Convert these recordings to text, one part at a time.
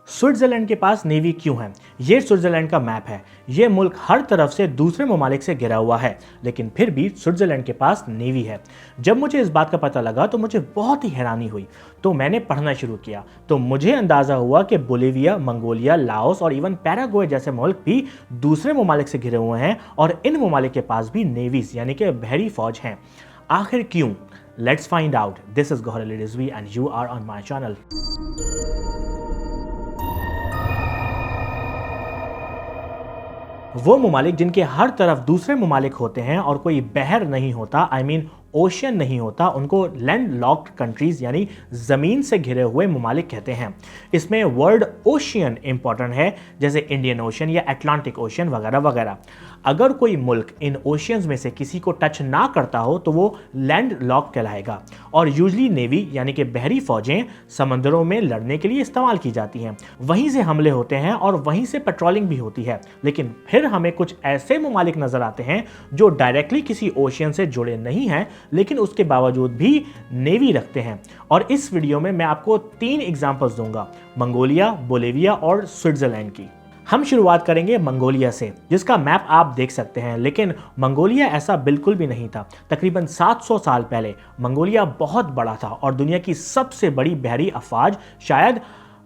Switzerland के पास navy क्यों है? ये स्विट्जरलैंड का मैप है। ये मुल्क हर तरफ से दूसरे ममालिक से घिरा हुआ है, लेकिन फिर भी स्विट्जरलैंड के पास नेवी है। जब मुझे इस बात का पता लगा तो मुझे बहुत ही हैरानी हुई। तो मैंने पढ़ना शुरू किया तो मुझे अंदाजा हुआ कि बोलिविया, मंगोलिया, लाओस और इवन पैराग्वे जैसे मुल्क भी दूसरे ममालिक से घिरे हुए हैं और इन ममालिक के पास भी नेवीज यानी कि बहरी फौज हैं। आखिर क्यों? Let's find out. This is Gauhar Ali Rizvi and you are on my channel. वो ममालिक जिनके हर तरफ दूसरे ममालिक होते हैं और कोई बहर नहीं होता, आई मीन ओशियन नहीं होता, उनको लैंड लॉक्ड कंट्रीज यानी ज़मीन से घिरे हुए ममालिक कहते हैं। इसमें वर्ड ओशियन इंपॉर्टेंट है, जैसे इंडियन ओशन या अटलांटिक ओशन वगैरह वगैरह। अगर कोई मुल्क इन ओशियंस में से किसी को टच ना करता हो तो वो लैंड लॉक कहलाएगा। और यूजली नेवी यानी कि बहरी फौजें समंदरों में लड़ने के लिए इस्तेमाल की जाती हैं। वहीं से हमले होते हैं और वहीं से पेट्रोलिंग भी होती है। लेकिन फिर हमें कुछ ऐसे ममालिक नजर आते हैं जो डायरेक्टली किसी ओशियन से जुड़े नहीं हैं, लेकिन उसके बावजूद भी नेवी रखते हैं। और इस वीडियो में मैं आपको 3 एग्जांपल्स दूंगा, मंगोलिया, बोलिविया और स्विट्जरलैंड की। हम शुरुआत करेंगे मंगोलिया से, जिसका मैप आप देख सकते हैं। लेकिन मंगोलिया ऐसा बिल्कुल भी नहीं था। तकरीबन 700 साल पहले मंगोलिया बहुत बड़ा था और दुनिया की सबसे बड़ी बहरी अफवाज शायद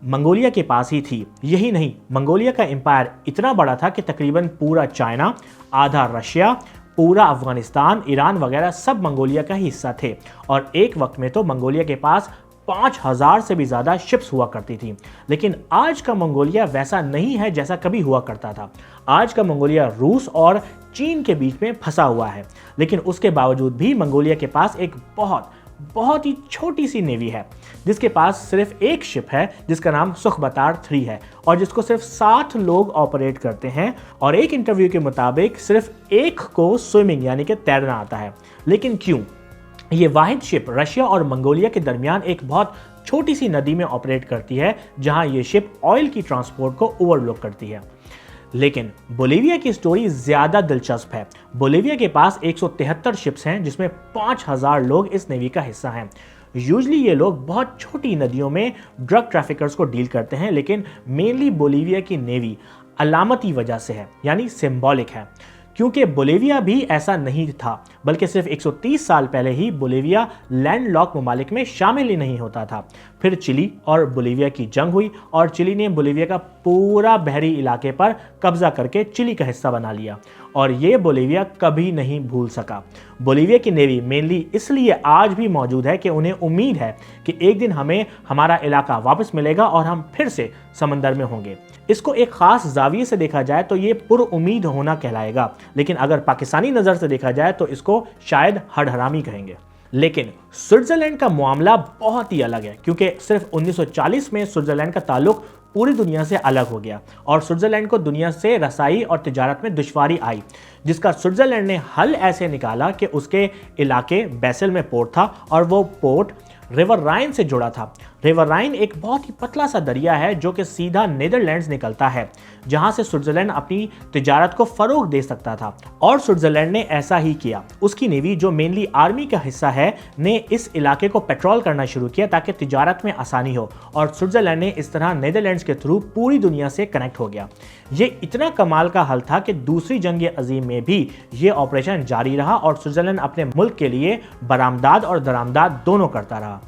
मंगोलिया के पास ही थी। यही नहीं, मंगोलिया का एम्पायर इतना बड़ा था कि तकरीबन पूरा चाइना, आधा रशिया, पूरा अफगानिस्तान, ईरान वगैरह सब मंगोलिया का ही हिस्सा थे। और एक वक्त में तो मंगोलिया के पास 5000 से भी ज़्यादा शिप्स हुआ करती थी। लेकिन आज का मंगोलिया वैसा नहीं है जैसा कभी हुआ करता था। आज का मंगोलिया रूस और चीन के बीच में फंसा हुआ है। लेकिन उसके बावजूद भी मंगोलिया के पास एक बहुत ही छोटी सी नेवी है, जिसके पास सिर्फ एक शिप है जिसका नाम सुखबतार 3 है और जिसको सिर्फ 60 लोग ऑपरेट करते हैं। और एक इंटरव्यू के मुताबिक सिर्फ एक को स्विमिंग यानी कि तैरना आता है। लेकिन क्यों? ये वाहिद शिप रशिया और मंगोलिया के दरमियान एक बहुत छोटी सी नदी में ऑपरेट करती है, जहां ये शिप ऑयल की ट्रांसपोर्ट को ओवरलुक करती है। लेकिन बोलिविया की स्टोरी ज्यादा दिलचस्प है। बोलिविया के पास 173 शिप्स हैं, जिसमें 5000 लोग इस नेवी का हिस्सा हैं। यूजली ये लोग बहुत छोटी नदियों में ड्रग ट्रैफिकर्स को डील करते हैं, लेकिन मेनली बोलिविया की नेवी अलामती वजह से है, यानी सिंबॉलिक है। क्योंकि बोलिविया भी ऐसा नहीं था, बल्कि सिर्फ 130 साल पहले ही बोलिविया लैंडलॉक ममालिक में शामिल ही नहीं होता था। फिर चिली और बोलिविया की जंग हुई और चिली ने बोलिविया का पूरा बहरी इलाके पर कब्जा करके चिली का हिस्सा बना लिया और ये बोलिविया कभी नहीं भूल सका। बोलिविया की नेवी मेनली इसलिए आज भी मौजूद है कि उन्हें उम्मीद है कि एक दिन हमें हमारा इलाका वापस मिलेगा और हम फिर से समंदर में होंगे। इसको एक खास जाविये से देखा जाए तो ये पुरउम्मीद होना कहलाएगा, लेकिन अगर पाकिस्तानी नज़र से देखा जाए तो इसको शायद हड़हरामी कहेंगे। लेकिन स्विट्जरलैंड का मामला बहुत ही अलग है, क्योंकि सिर्फ 1940 में स्विट्जरलैंड का ताल्लुक पूरी दुनिया से अलग हो गया और स्विट्जरलैंड को दुनिया से रसाई और तिजारत में दुश्वारी आई, जिसका स्विट्जरलैंड ने हल ऐसे निकाला कि उसके इलाके बेसेल में पोर्ट था और वो पोर्ट रिवर राइन से जुड़ा था। रिवर राइन एक बहुत ही पतला सा दरिया है जो कि सीधा नीदरलैंड्स निकलता है, जहां से स्विट्जरलैंड अपनी तिजारत को फरोग दे सकता था। और स्विट्जरलैंड ने ऐसा ही किया। उसकी नेवी, जो मेनली आर्मी का हिस्सा है, ने इस इलाके को पेट्रोल करना शुरू किया ताकि तिजारत में आसानी हो और स्विट्जरलैंड ने इस तरह नीदरलैंड्स के थ्रू पूरी दुनिया से कनेक्ट हो गया। ये इतना कमाल का हल था कि दूसरी जंग अजीम में भी ये ऑपरेशन जारी रहा और स्विट्जरलैंड अपने मुल्क के लिए बरामदाद और दरामदाद दोनों करता रहा।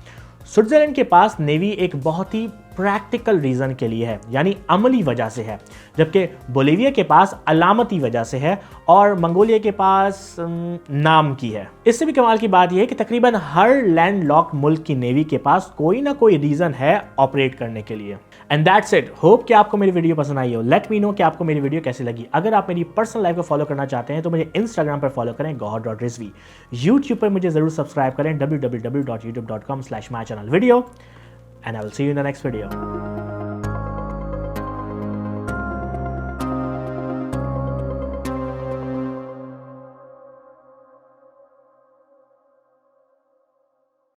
स्विट्जरलैंड के पास नेवी एक बहुत ही प्रैक्टिकल रीजन के लिए है, यानी अमली वजह से है, जबकि बोलिविया के पास अलामती वजह से है और मंगोलिया के पास नाम की है। इससे भी कमाल की बात यह है कि तकरीबन हर लैंड लॉक मुल्क की नेवी के पास कोई ना कोई रीजन है ऑपरेट करने के लिए। And that's it. होप कि आपको मेरी वीडियो पसंद आई हो। लेट मी नो कि आपको मेरी वीडियो कैसी लगी। अगर आप मेरी पर्सनल लाइफ को फॉलो करना चाहते हैं तो मुझे इंस्टाग्राम पर फॉलो करें gauhar.rizvi। यूट्यूब पर मुझे जरूर सब्सक्राइब करें www.youtube.com/mychannelvideo। And I will see you in the next video.